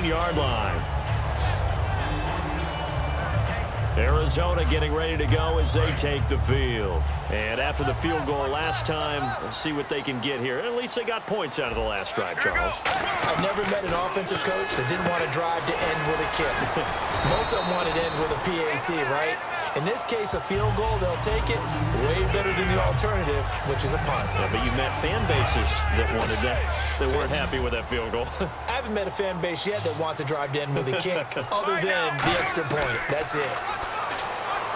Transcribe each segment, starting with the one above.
19-yard line. Arizona getting ready to go as they take the field. And after the field goal last time, let's see what they can get here. At least they got points out of the last drive, Charles. I've never met an offensive coach that didn't want to drive to end with a kick. Most of them wanted to end with a PAT, right? In this case, a field goal, they'll take it way better than the alternative, which is a punt. Yeah, but you met fan bases that wanted that. They weren't happy with that field goal. I haven't met a fan base yet that wants to drive to end with a kick, other than the extra point. That's it.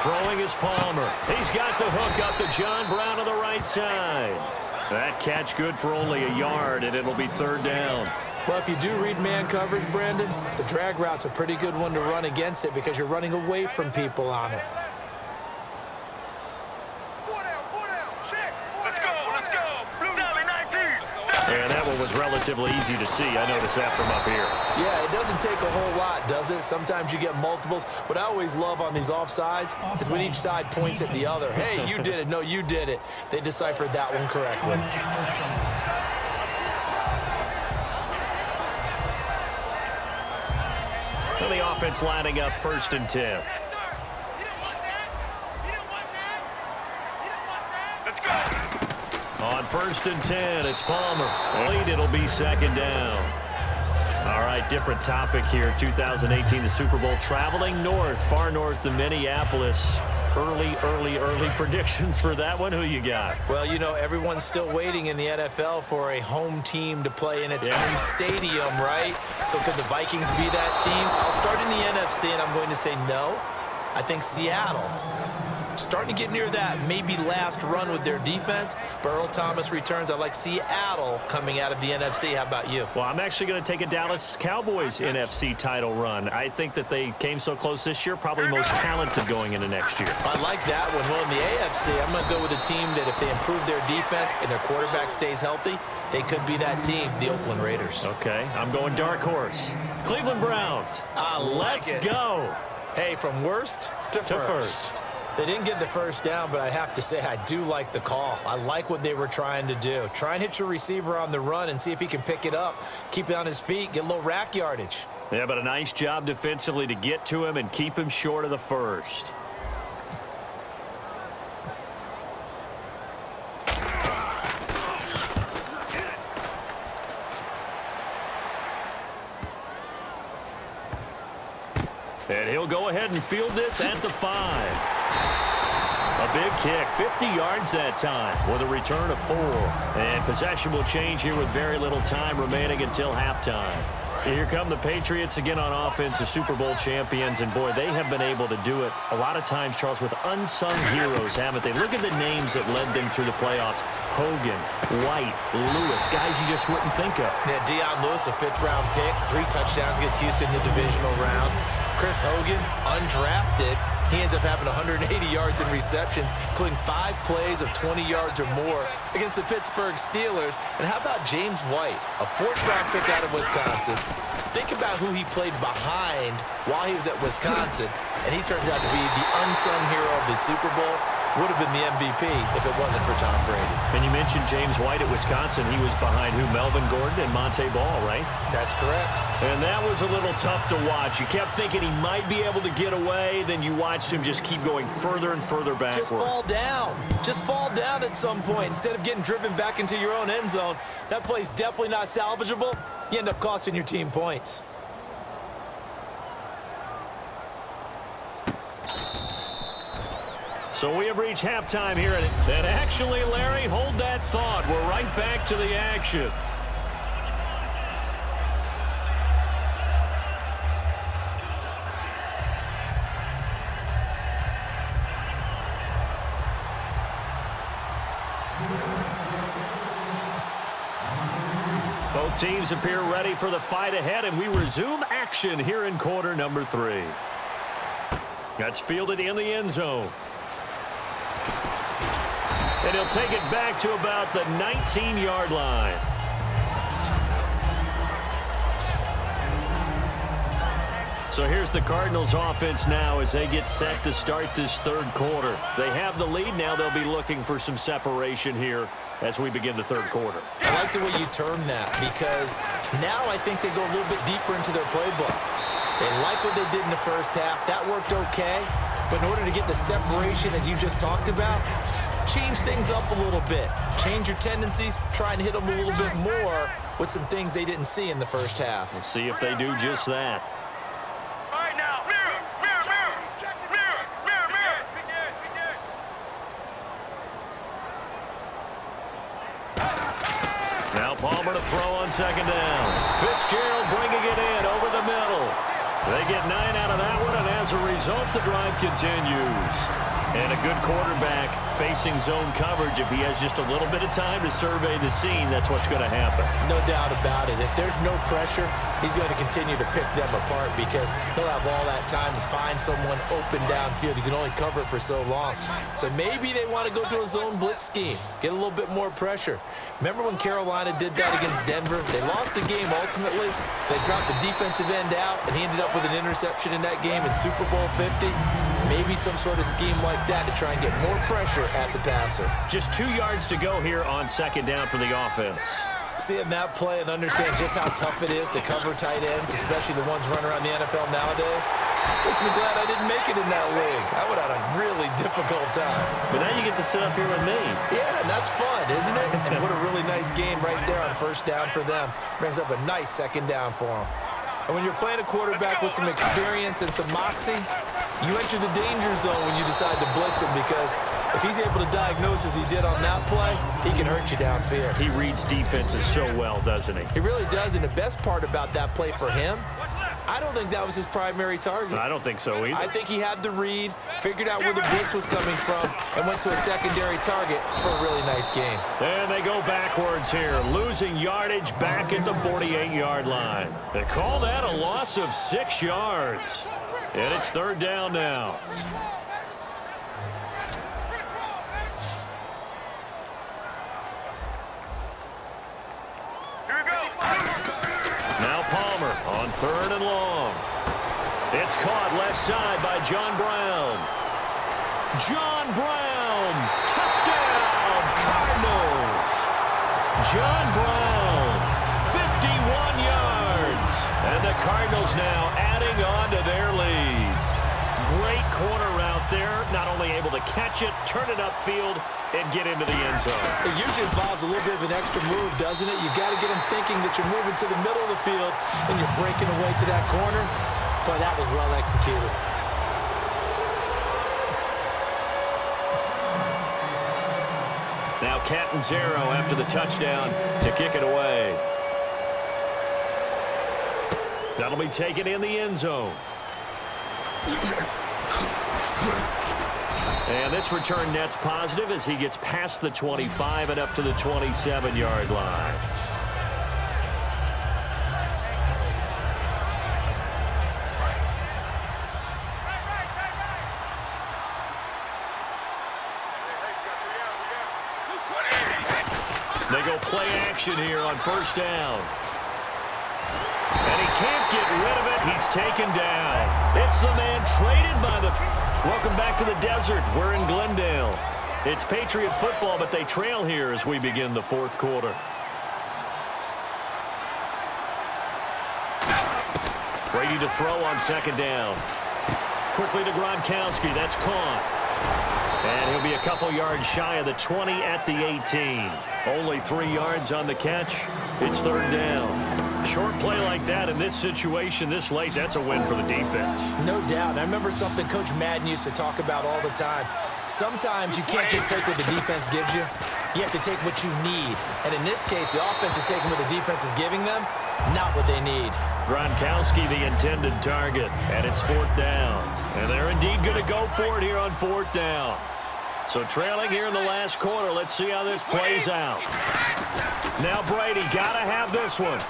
Throwing is Palmer. He's got the hook up to John Brown on the right side. That catch good for only a yard, and it'll be third down. Well, if you do read man coverage, Brandon, the drag route's a pretty good one to run against it because you're running away from people on it. And that one was relatively easy to see. I noticed that from up here. Yeah, it doesn't take a whole lot, does it? Sometimes you get multiples. What I always love on these offsides is when each side points at the other. Hey, you did it. No, you did it. They deciphered that one correctly. So the offense lining up 1st and 10. On 1st and 10, it's Palmer. It'll be 2nd down. All right, different topic here. 2018, the Super Bowl, traveling north, far north to Minneapolis. Early predictions for that one. Who you got? Well, you know, everyone's still waiting in the NFL for a home team to play in its home stadium, right? So could the Vikings be that team? I'll start in the NFC, and I'm going to say no. I think Seattle. Starting to get near that maybe last run with their defense. But Earl Thomas returns. I like Seattle coming out of the NFC. How about you? Well, I'm actually going to take a Dallas Cowboys NFC title run. I think that they came so close this year, probably most talented going into next year. I like that one. Well, in the AFC, I'm going to go with a team that if they improve their defense and their quarterback stays healthy, they could be that team, the Oakland Raiders. Okay, I'm going dark horse. Cleveland Browns. Let's go. Hey, from worst to first. They didn't get the first down, but I have to say I do like the call. I like what they were trying to do. Try and hit your receiver on the run and see if he can pick it up, keep it on his feet, get a little rack yardage. Yeah, but a nice job defensively to get to him and keep him short of the first. And he'll go ahead and field this at the 5. A big kick, 50 yards that time with a return of 4. And possession will change here with very little time remaining until halftime. Here come the Patriots again on offense, the Super Bowl champions. And, boy, they have been able to do it a lot of times, Charles, with unsung heroes, haven't they? Look at the names that led them through the playoffs. Hogan, White, Lewis, guys you just wouldn't think of. Yeah, Deion Lewis, a 5th-round pick, 3 touchdowns against Houston in the divisional round. Chris Hogan, undrafted. He ends up having 180 yards in receptions, including 5 plays of 20 yards or more against the Pittsburgh Steelers. And how about James White, a 4th-round pick out of Wisconsin? Think about who he played behind while he was at Wisconsin, and he turns out to be the unsung hero of the Super Bowl. Would have been the MVP if it wasn't for Tom Brady. And you mentioned James White at Wisconsin. He was behind who? Melvin Gordon and Monte Ball, right? That's correct. And that was a little tough to watch. You kept thinking he might be able to get away. Then you watched him just keep going further and further backward. Just fall down. Just fall down at some point. Instead of getting driven back into your own end zone, that play's definitely not salvageable. You end up costing your team points. So we have reached halftime here. And actually, Larry, hold that thought. We're right back to the action. Both teams appear ready for the fight ahead, and we resume action here in quarter number 3. That's fielded in the end zone. And he'll take it back to about the 19-yard line. So here's the Cardinals offense now as they get set to start this third quarter. They have the lead now. They'll be looking for some separation here as we begin the third quarter. I like the way you term that because now I think they go a little bit deeper into their playbook. They like what they did in the first half. That worked okay. But in order to get the separation that you just talked about, change things up a little bit. Change your tendencies. Try and hit them a little bit more with some things they didn't see in the first half. We'll see if they do just that. Now Palmer to throw on second down. Fitzgerald bringing it in over the middle. They get 9 out of that one, and as a result, the drive continues. And a good quarterback facing zone coverage. If he has just a little bit of time to survey the scene, that's what's going to happen. No doubt about it. If there's no pressure, he's going to continue to pick them apart because he'll have all that time to find someone open downfield. He can only cover it for so long. So maybe they want to go to a zone blitz scheme, get a little bit more pressure. Remember when Carolina did that against Denver? They lost the game ultimately. They dropped the defensive end out, and he ended up with an interception in that game in Super Bowl 50. Maybe some sort of scheme like that to try and get more pressure at the passer. Just 2 yards to go here on second down for the offense. Seeing that play and understand just how tough it is to cover tight ends, especially the ones running around the NFL nowadays, makes me glad I didn't make it in that league. I would have had a really difficult time. But now you get to sit up here with me. Yeah, and that's fun, isn't it? And what a really nice game right there on first down for them. Brings up a nice second down for them. And when you're playing a quarterback with some experience and some moxie, you enter the danger zone when you decide to blitz him because if he's able to diagnose as he did on that play, he can hurt you downfield. He reads defenses so well, doesn't he? He really does, and the best part about that play for him, I don't think that was his primary target. I don't think so either. I think he had the read, figured out where the blitz was coming from, and went to a secondary target for a really nice game. And they go backwards here, losing yardage back at the 48-yard line. They call that a loss of 6 yards. And it's third down now. Now Palmer on third and long. It's caught left side by John Brown. John Brown, touchdown, Cardinals. John Brown, 51 yards. And the Cardinals now adding on to their lead. Great corner route there. Not only able to catch it, turn it upfield, and get into the end zone. It usually involves a little bit of an extra move, doesn't it? You've got to get them thinking that you're moving to the middle of the field and you're breaking away to that corner. Boy, that was well executed. Now Catanzaro after the touchdown to kick it away. That'll be taken in the end zone. And this return net's positive as he gets past the 25 and up to the 27-yard line. They go play action here on first down. And he can't get rid of it. He's taken down. It's the man traded by the... Welcome back to the desert. We're in Glendale. It's Patriot football, but they trail here as we begin the fourth quarter. Brady to throw on second down. Quickly to Gronkowski. That's caught. And he'll be a couple yards shy of the 20 at the 18. Only 3 yards on the catch. It's third down. Short play like that in this situation this late, that's a win for the defense. No doubt. I remember something Coach Madden used to talk about all the time. Sometimes you can't just take what the defense gives you. You have to take what you need. And in this case, the offense is taking what the defense is giving them, not what they need. Gronkowski, the intended target, and it's fourth down. And they're indeed going to go for it here on fourth down. So trailing here in the last quarter, let's see how this plays out. Now Brady, got to have this one.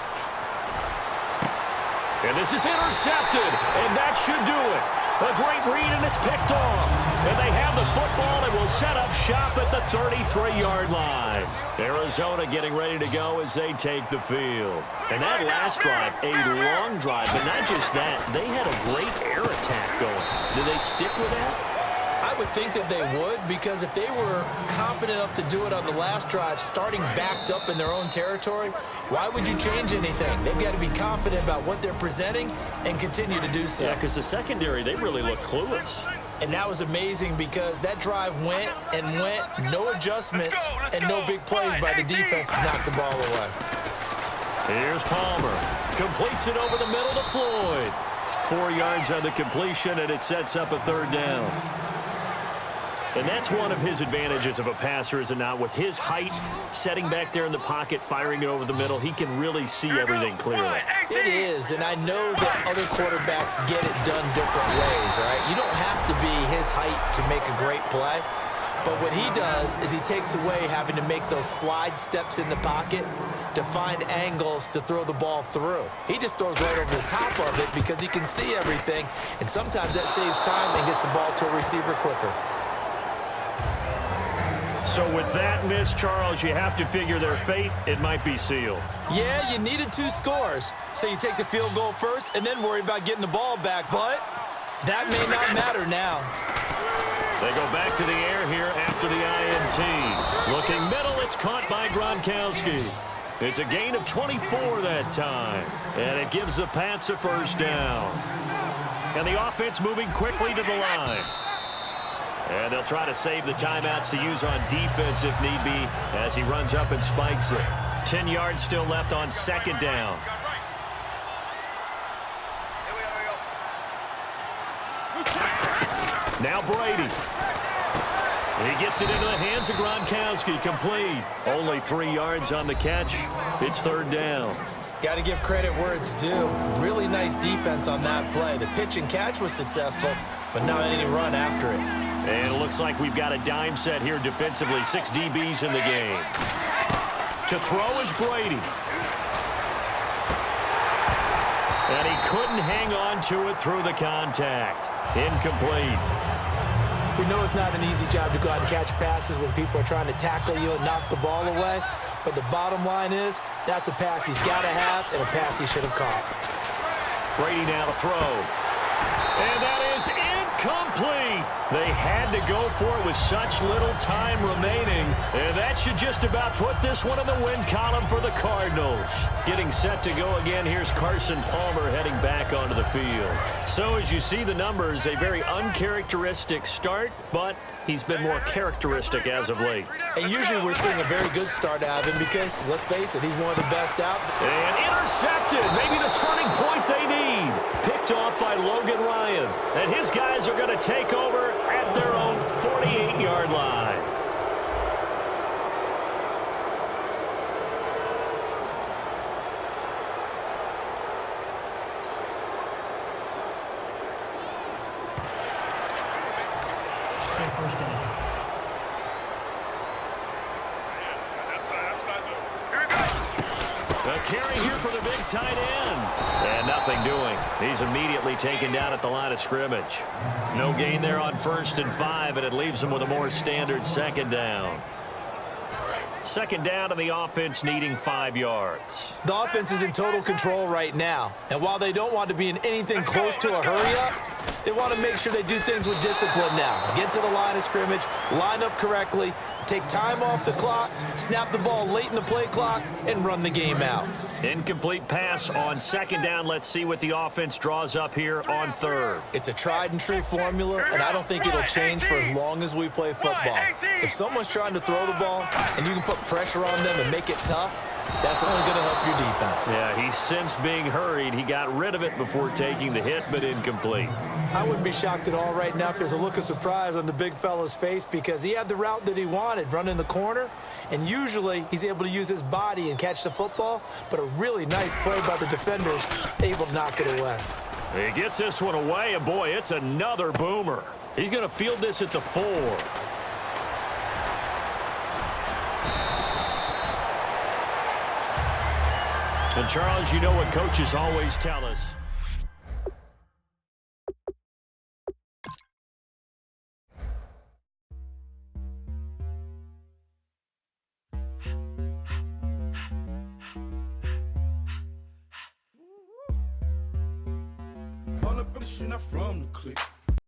And this is intercepted, and that should do it. A great read, and it's picked off. And they have the football, and we'll will set up shop at the 33-yard line. Arizona getting ready to go as they take the field. And that last drive, a long drive, but not just that. They had a great air attack going. Do they stick with that? I would think that they would, because if they were competent enough to do it on the last drive, starting backed up in their own territory, why would you change anything? They've got to be confident about what they're presenting and continue to do so. Yeah, because the secondary, they really look clueless. And that was amazing because that drive went and went, no adjustments, and no big plays by the defense to knock the ball away. Here's Palmer. Completes it over the middle to Floyd. 4 yards on the completion, and it sets up a third down. And that's one of his advantages of a passer, is it not? With his height, setting back there in the pocket, firing it over the middle, he can really see everything clearly. It is, and I know that other quarterbacks get it done different ways, all right? You don't have to be his height to make a great play, but what he does is he takes away having to make those slide steps in the pocket to find angles to throw the ball through. He just throws right over the top of it because he can see everything, and sometimes that saves time and gets the ball to a receiver quicker. So with that miss, Charles, you have to figure their fate. It might be sealed. Yeah, you needed 2 scores. So you take the field goal first and then worry about getting the ball back. But that may not matter now. They go back to the air here after the INT. Looking middle, it's caught by Gronkowski. It's a gain of 24 that time. And it gives the Pats a first down. And the offense moving quickly to the line. And they'll try to save the timeouts to use on defense if need be as he runs up and spikes it. 10 yards still left on second down. Now Brady. He gets it into the hands of Gronkowski. Complete. Only 3 yards on the catch. It's third down. Got to give credit where it's due. Really nice defense on that play. The pitch and catch was successful, but not any run after it. And it looks like we've got a dime set here defensively. 6 DBs in the game. To throw is Brady. And he couldn't hang on to it through the contact. Incomplete. We know it's not an easy job to go out and catch passes when people are trying to tackle you and knock the ball away. But the bottom line is, that's a pass he's got to have and a pass he should have caught. Brady now to throw. And that is incomplete. They had to go for it with such little time remaining. And that should just about put this one in the win column for the Cardinals. Getting set to go again, here's Carson Palmer heading back onto the field. So as you see the numbers, a very uncharacteristic start, but he's been more characteristic as of late. And usually we're seeing a very good start out of him because, let's face it, he's one of the best out. And intercepted. Maybe the turning point they need. Picked off by Logan Ryan. And his guys are going to take over at their own 48-yard line. Still first down. A carry here for the big tight end. And nothing doing. He's immediately taken down at the line of scrimmage. No gain there on 1st and 5, and it leaves him with a more standard second down. Second down, and the offense needing 5 yards. The offense is in total control right now. And while they don't want to be in anything close to a hurry-up, they want to make sure they do things with discipline now. Get to the line of scrimmage, line up correctly, take time off the clock, snap the ball late in the play clock, and run the game out. Incomplete pass on second down. Let's see what the offense draws up here on third. It's a tried-and-true formula, and I don't think it'll change for as long as we play football. If someone's trying to throw the ball and you can put pressure on them and make it tough, that's only going to help your defense. Yeah, he's since being hurried. He got rid of it before taking the hit, but incomplete. I wouldn't be shocked at all right now if there's a look of surprise on the big fella's face because he had the route that he wanted, running the corner, and usually he's able to use his body and catch the football, but a really nice play by the defenders, able to knock it away. He gets this one away, and boy, it's another boomer. He's going to field this at the 4. And Charles, you know what coaches always tell us. she not from the clique.